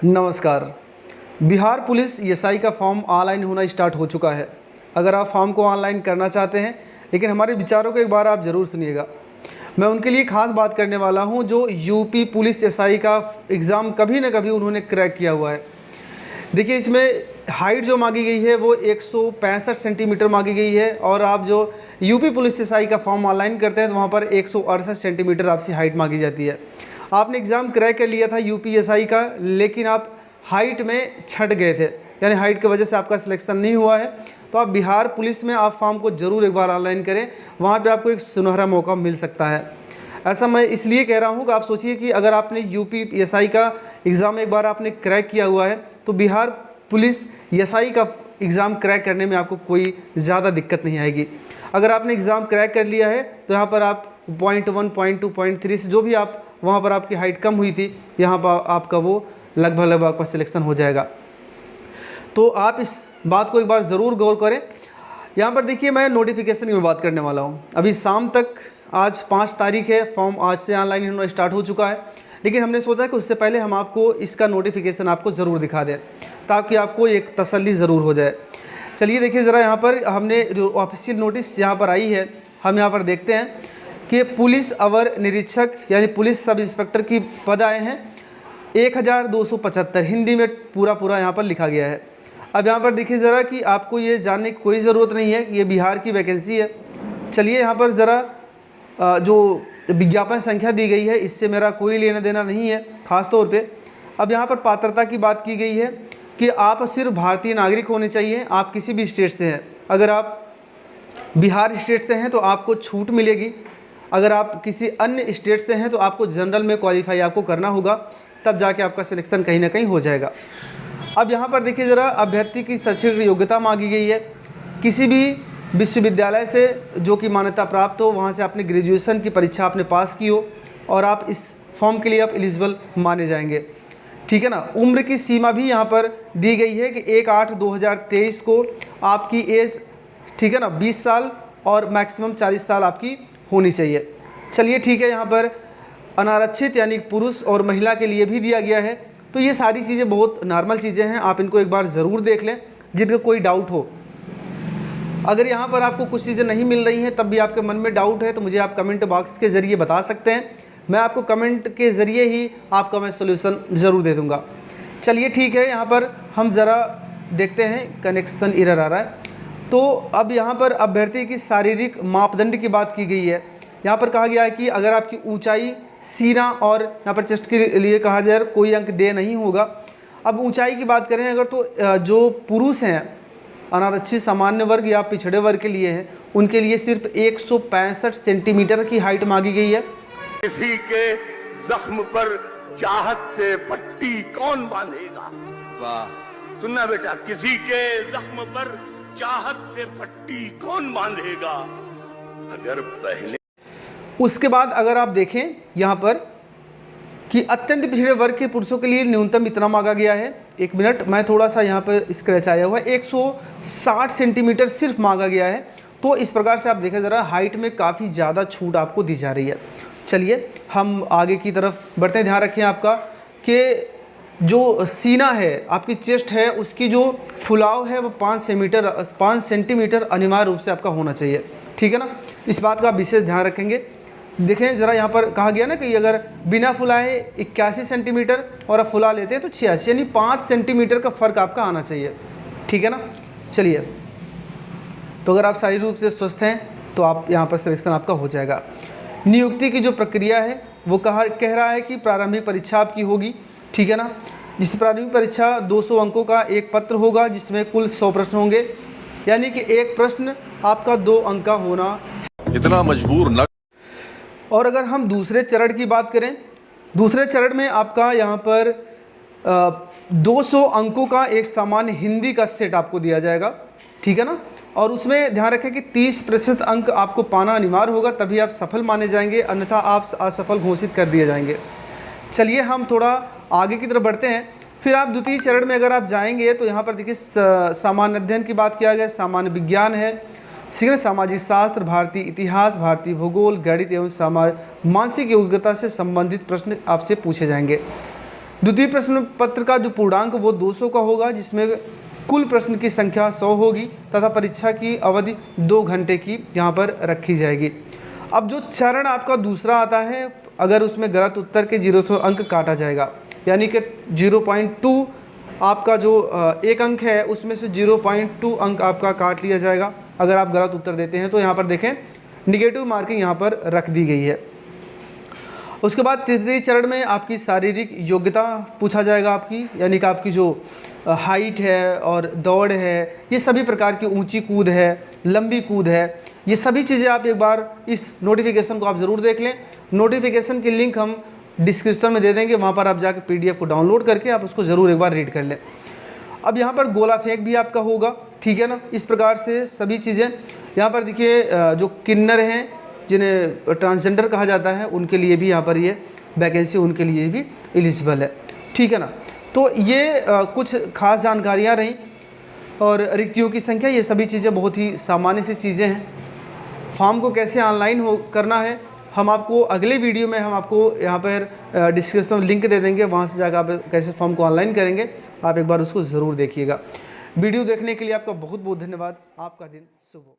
नमस्कार। Bihar police SI का form online होना स्टार्ट हो चुका है। अगर आप फॉर्म को ऑनलाइन करना चाहते हैं, लेकिन हमारे विचारों को एक बार आप ज़रूर सुनिएगा। मैं उनके लिए खास बात करने वाला हूं जो यूपी पुलिस एसआई का एग्ज़ाम कभी ना कभी उन्होंने क्रैक किया हुआ है। देखिए, इसमें हाइट जो मांगी गई है वो 165 सेंटीमीटर मांगी गई है, और आप जो यूपी पुलिस एसआई का फॉर्म ऑनलाइन करते हैं तो वहाँ पर 168 सेंटीमीटर आपसी हाइट मांगी जाती है। आपने एग्ज़ाम क्रैक कर लिया था यूपी एसआई का, लेकिन आप हाइट में छट गए थे, यानी हाइट की वजह से आपका सिलेक्शन नहीं हुआ है, तो आप बिहार पुलिस में आप फॉर्म को ज़रूर एक बार ऑनलाइन करें। वहाँ पे आपको एक सुनहरा मौका मिल सकता है। ऐसा मैं इसलिए कह रहा हूँ कि आप सोचिए कि अगर आपने यूपी एसआई का एग्ज़ाम एक बार आपने क्रैक किया हुआ है तो बिहार पुलिस एसआई का एग्ज़ाम क्रैक करने में आपको कोई ज़्यादा दिक्कत नहीं आएगी। अगर आपने एग्ज़ाम क्रैक कर लिया है तो यहाँ पर आप पॉइंट 1, पॉइंट 2, पॉइंट 3 से जो भी आप वहाँ पर आपकी हाइट कम हुई थी, यहाँ पर आपका वो लगभग आपका सिलेक्शन हो जाएगा। तो आप इस बात को एक बार ज़रूर गौर करें। यहाँ पर देखिए, मैं नोटिफिकेशन की बात करने वाला हूँ। अभी शाम तक, आज 5 तारीख है, फॉर्म आज से ऑनलाइन होना स्टार्ट हो चुका है, लेकिन हमने सोचा कि उससे पहले हम आपको इसका नोटिफिकेशन आपको ज़रूर दिखा दें ताकि आपको एक तसल्ली ज़रूर हो जाए। चलिए देखिए ज़रा, यहाँ पर हमने जो ऑफिशियल नोटिस यहाँ पर आई है, हम यहाँ पर देखते हैं कि पुलिस अवर निरीक्षक यानी पुलिस सब इंस्पेक्टर की पद आए हैं 1275, हिंदी में पूरा यहाँ पर लिखा गया है। अब यहाँ पर देखिए ज़रा कि आपको ये जानने की कोई ज़रूरत नहीं है कि ये बिहार की वैकेंसी है। चलिए यहाँ पर ज़रा जो विज्ञापन संख्या दी गई है इससे मेरा कोई लेना देना नहीं है ख़ास तौर पे। अब यहाँ पर पात्रता की बात की गई है कि आप सिर्फ भारतीय नागरिक होने चाहिए। आप किसी भी स्टेट से हैं, अगर आप बिहार स्टेट से हैं तो आपको छूट मिलेगी। अगर आप किसी अन्य स्टेट से हैं तो आपको जनरल में क्वालिफाई आपको करना होगा, तब जाके आपका सिलेक्शन कहीं ना कहीं हो जाएगा। अब यहाँ पर देखिए ज़रा, अभ्यर्थी की शैक्षणिक योग्यता मांगी गई है। किसी भी विश्वविद्यालय से जो कि मान्यता प्राप्त हो, वहाँ से आपने ग्रेजुएशन की परीक्षा आपने पास की हो और आप इस फॉर्म के लिए आप एलिजिबल माने जाएंगे, ठीक है ना। उम्र की सीमा भी यहाँ पर दी गई है कि 1/8/2023 को आपकी एज, ठीक है ना, 20 साल और मैक्सिमम 40 साल आपकी होनी चाहिए। चलिए ठीक है, यहाँ पर अनारक्षित यानी पुरुष और महिला के लिए भी दिया गया है। तो ये सारी चीज़ें बहुत नॉर्मल चीज़ें हैं, आप इनको एक बार ज़रूर देख लें जिनका कोई डाउट हो। अगर यहाँ पर आपको कुछ चीज़ें नहीं मिल रही हैं, तब भी आपके मन में डाउट है, तो मुझे आप कमेंट बॉक्स के ज़रिए बता सकते हैं। मैं आपको कमेंट के ज़रिए ही आपका मैं सोल्यूशन ज़रूर दे दूँगा। चलिए ठीक है, यहाँ पर हम ज़रा देखते हैं, कनेक्शन एरर आ रहा है। तो अब यहाँ पर अभ्यर्थी की शारीरिक मापदंड की बात की गई है। यहाँ पर कहा गया है कि अगर आपकी ऊंचाई, सीना और यहाँ पर चेस्ट के लिए कहा जाए कोई अंक दे नहीं होगा। अब ऊंचाई की बात करें अगर, तो जो पुरुष हैं अनारक्षित सामान्य वर्ग या पिछड़े वर्ग के लिए हैं, उनके लिए सिर्फ 165 सेंटीमीटर की हाइट मांगी गई है। किसी के जख्म पर चाहत से पट्टी कौन बांधेगा? वाह, सुनना बेटा, किसी के जख्म पर चाहत से पट्टी कौन बांधेगा? अगर पहले उसके बाद अगर आप देखें यहाँ पर कि अत्यंत पिछड़े वर्ग के पुरुषों के लिए न्यूनतम इतना मांगा गया है। 1 मिनट, मैं थोड़ा सा यहाँ पर स्क्रैच आया हुआ है, 160 सेंटीमीटर सिर्फ मांगा गया है। तो इस प्रकार से आप देखें ज़रा, हाइट में काफ़ी ज़्यादा छूट आपको दी जा रही है। चलिए हम आगे की तरफ बढ़ते हैं। ध्यान रखें आपका कि जो सीना है, आपकी चेस्ट है, उसकी जो फुलाव है वो 5 सेंटीमीटर अनिवार्य रूप से आपका होना चाहिए, ठीक है ना। इस बात का आप विशेष ध्यान रखेंगे। देखें ज़रा, यहाँ पर कहा गया ना कि अगर बिना फुलाए 81 सेंटीमीटर और आप फुला लेते हैं तो 86, यानी 5 सेंटीमीटर का फ़र्क आपका आना चाहिए, ठीक है ना। चलिए, तो अगर आप शारीरिक रूप से स्वस्थ हैं तो आप यहाँ पर सिलेक्शन आपका हो जाएगा। नियुक्ति की जो प्रक्रिया है वो कह रहा है कि प्रारंभिक परीक्षा आपकी होगी, ठीक है ना। जिस प्रारंभिक परीक्षा 200 अंकों का एक पत्र होगा जिसमें कुल 100 प्रश्न होंगे, यानी कि एक प्रश्न आपका 2 अंक का होना। इतना मजबूर न। और अगर हम दूसरे चरण की बात करें, दूसरे चरण में आपका यहाँ पर 200 अंकों का एक सामान्य हिंदी का सेट आपको दिया जाएगा, ठीक है ना। और उसमें ध्यान रखें कि 30% अंक आपको पाना अनिवार्य होगा, तभी आप सफल माने जाएंगे, अन्यथा आप असफल घोषित कर दिए जाएंगे। चलिए हम थोड़ा आगे की तरफ बढ़ते हैं। फिर आप द्वितीय चरण में अगर आप जाएंगे तो यहाँ पर देखिए सामान्य अध्ययन की बात किया गया, सामान्य विज्ञान है, सामाजिक शास्त्र, भारतीय इतिहास, भारतीय भूगोल, गणित एवं मानसिक योग्यता से संबंधित प्रश्न आपसे पूछे जाएंगे। द्वितीय प्रश्न पत्र का जो पूर्णांक वो 200 का होगा, जिसमें कुल प्रश्न की संख्या 100 होगी तथा परीक्षा की अवधि 2 घंटे की यहाँ पर रखी जाएगी। अब जो चरण आपका दूसरा आता है, अगर उसमें गलत उत्तर के 0 अंक काटा जाएगा, यानी कि 0.2 आपका जो एक अंक है उसमें से 0.2 अंक आपका काट लिया जाएगा अगर आप गलत उत्तर देते हैं। तो यहाँ पर देखें निगेटिव मार्किंग यहाँ पर रख दी गई है। उसके बाद तीसरे चरण में आपकी शारीरिक योग्यता पूछा जाएगा आपकी, यानी कि आपकी जो हाइट है और दौड़ है, ये सभी प्रकार की ऊंची कूद है, लंबी कूद है, ये सभी चीज़ें आप एक बार इस नोटिफिकेशन को आप ज़रूर देख लें। नोटिफिकेशन की लिंक हम डिस्क्रिप्शन में दे देंगे, वहाँ पर आप जाकर PDF को डाउनलोड करके आप उसको ज़रूर एक बार रीड कर लें। अब यहाँ पर गोला फेंक भी आपका होगा, ठीक है ना। इस प्रकार से सभी चीज़ें यहाँ पर देखिए, जो किन्नर हैं जिन्हें ट्रांसजेंडर कहा जाता है उनके लिए भी यहाँ पर ये वैकेंसी उनके लिए भी एलिजिबल है, ठीक है ना। तो ये कुछ खास जानकारियाँ रहीं और रिक्तियों की संख्या, ये सभी चीज़ें बहुत ही सामान्य सी चीज़ें हैं। फॉर्म को कैसे ऑनलाइन हो करना है हम आपको अगले वीडियो में हम आपको यहाँ पर डिस्क्रिप्शन में लिंक दे देंगे, वहाँ से जाकर आप कैसे फॉर्म को ऑनलाइन करेंगे आप एक बार उसको ज़रूर देखिएगा। वीडियो देखने के लिए आपका बहुत बहुत धन्यवाद। आपका दिन शुभ हो।